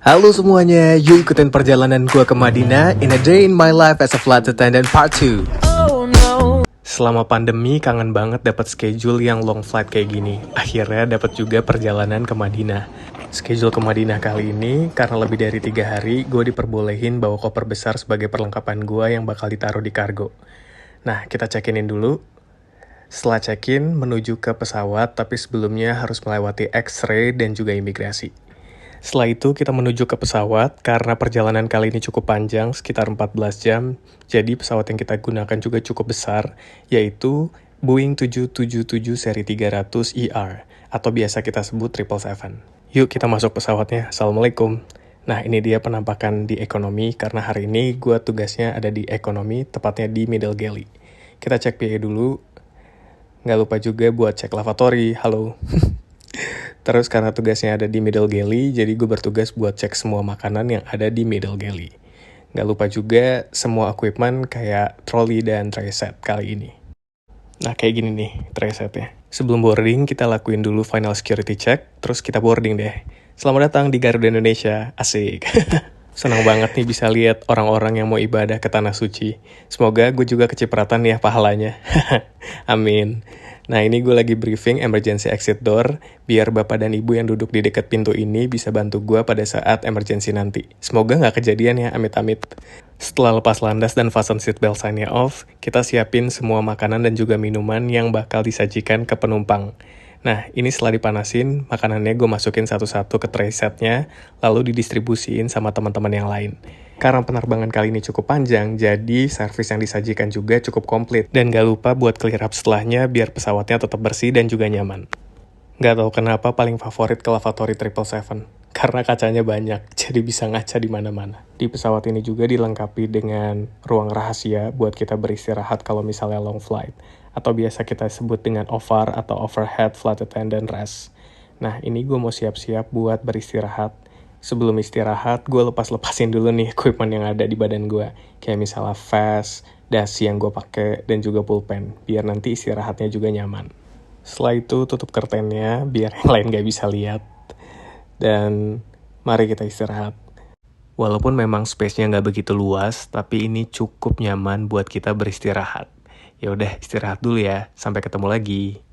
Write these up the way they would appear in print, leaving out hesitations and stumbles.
Halo semuanya, yuk ikutin perjalanan gua ke Madinah in a day in my life as a flight attendant part 2. Selama pandemi kangen banget dapat schedule yang long flight kayak gini. Akhirnya dapat juga perjalanan ke Madinah. Schedule ke Madinah kali ini karena lebih dari 3 hari gue diperbolehin bawa koper besar sebagai perlengkapan gue yang bakal ditaruh di kargo. Nah, kita check-in dulu. Setelah check-in, menuju ke pesawat, tapi sebelumnya harus melewati X-ray dan juga imigrasi. Setelah itu, kita menuju ke pesawat, karena perjalanan kali ini cukup panjang, sekitar 14 jam, jadi pesawat yang kita gunakan juga cukup besar, yaitu Boeing 777 seri 300 ER, atau biasa kita sebut 777. Yuk kita masuk pesawatnya, Assalamualaikum. Nah, ini dia penampakan di ekonomi, karena hari ini gue tugasnya ada di ekonomi, tepatnya di middle galley. Kita cek PA dulu. Nggak lupa juga buat cek lavatory, halo. Terus karena tugasnya ada di middle galley, jadi gue bertugas buat cek semua makanan yang ada di middle galley. Nggak lupa juga semua equipment kayak trolley dan tray set kali ini. Nah kayak gini nih tray setnya. Sebelum boarding kita lakuin dulu final security check, terus kita boarding deh. Selamat datang di Garuda Indonesia, asik. Senang banget nih bisa lihat orang-orang yang mau ibadah ke Tanah Suci. Semoga gue juga kecipratan ya pahalanya. Amin. Nah ini gue lagi briefing emergency exit door, biar bapak dan ibu yang duduk di dekat pintu ini bisa bantu gue pada saat emergency nanti. Semoga nggak kejadian ya, amit-amit. Setelah lepas landas dan fasten seatbelt sign-nya off, kita siapin semua makanan dan juga minuman yang bakal disajikan ke penumpang. Nah, ini setelah dipanasin, makanannya gue masukin satu-satu ke tray setnya, lalu didistribusiin sama teman-teman yang lain. Karena penerbangan kali ini cukup panjang, jadi servis yang disajikan juga cukup komplit. Dan gak lupa buat clear up setelahnya biar pesawatnya tetap bersih dan juga nyaman. Gak tahu kenapa paling favorit ke lavatory 777. Karena kacanya banyak, jadi bisa ngaca di mana-mana. Di pesawat ini juga dilengkapi dengan ruang rahasia buat kita beristirahat kalau misalnya long flight. Atau biasa kita sebut dengan OFAR atau Overhead Flight Attendant Rest. Nah, ini gue mau siap-siap buat beristirahat. Sebelum istirahat, gue lepas-lepasin dulu nih equipment yang ada di badan gue. Kayak misalnya vest, dasi yang gue pakai, dan juga pulpen. Biar nanti istirahatnya juga nyaman. Setelah itu, tutup curtainnya biar yang lain gak bisa lihat. Dan mari kita istirahat. Walaupun memang space-nya gak begitu luas, tapi ini cukup nyaman buat kita beristirahat. Ya udah istirahat dulu ya, sampai ketemu lagi.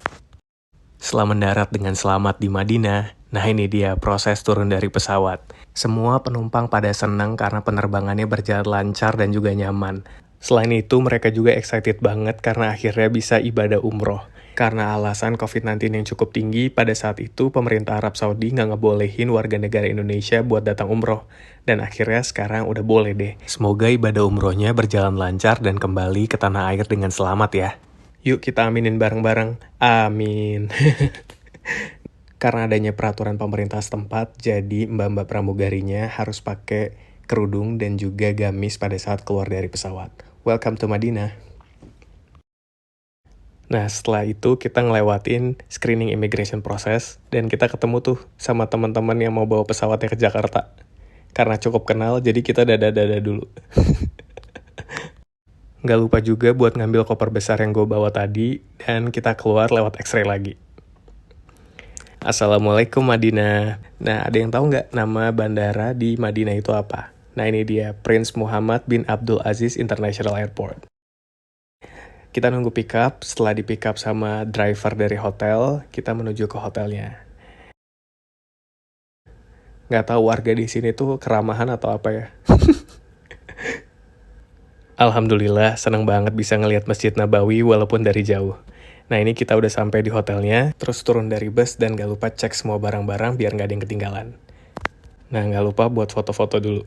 Setelah mendarat dengan selamat di Madinah, nah ini dia proses turun dari pesawat. Semua penumpang pada senang karena penerbangannya berjalan lancar dan juga nyaman. Selain itu mereka juga excited banget karena akhirnya bisa ibadah umroh. Karena alasan COVID-19 yang cukup tinggi, pada saat itu pemerintah Arab Saudi nggak ngebolehin warga negara Indonesia buat datang umroh. Dan akhirnya sekarang udah boleh deh. Semoga ibadah umrohnya berjalan lancar dan kembali ke tanah air dengan selamat ya. Yuk kita aminin bareng-bareng. Amin. Karena adanya peraturan pemerintah setempat, jadi mbak-mbak pramugarinya harus pakai kerudung dan juga gamis pada saat keluar dari pesawat. Welcome to Madinah. Nah, setelah itu kita ngelewatin screening immigration process, dan kita ketemu tuh sama teman-teman yang mau bawa pesawatnya ke Jakarta. Karena cukup kenal, jadi kita dada-dada dulu. Nggak lupa juga buat ngambil koper besar yang gue bawa tadi, dan kita keluar lewat X-ray lagi. Assalamualaikum Madinah. Nah, ada yang tahu nggak nama bandara di Madinah itu apa? Nah, ini dia, Prince Muhammad bin Abdul Aziz International Airport. Kita nunggu pick up, setelah di pick up sama driver dari hotel, kita menuju ke hotelnya. Nggak tahu warga di sini tuh keramahan atau apa ya. Alhamdulillah, senang banget bisa ngelihat Masjid Nabawi walaupun dari jauh. Nah ini kita udah sampai di hotelnya, terus turun dari bus dan gak lupa cek semua barang-barang biar gak ada yang ketinggalan. Nah gak lupa buat foto-foto dulu.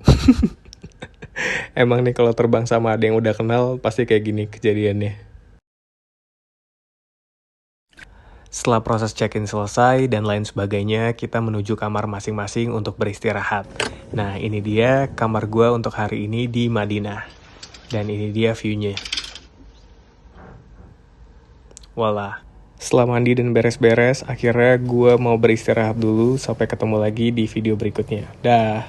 Emang nih kalau terbang sama ada yang udah kenal, pasti kayak gini kejadiannya. Setelah proses check-in selesai dan lain sebagainya, kita menuju kamar masing-masing untuk beristirahat. Nah ini dia kamar gue untuk hari ini di Madinah. Dan ini dia view-nya. Walah. Setelah mandi dan beres-beres, akhirnya gue mau beristirahat dulu. Sampai ketemu lagi di video berikutnya. Dah.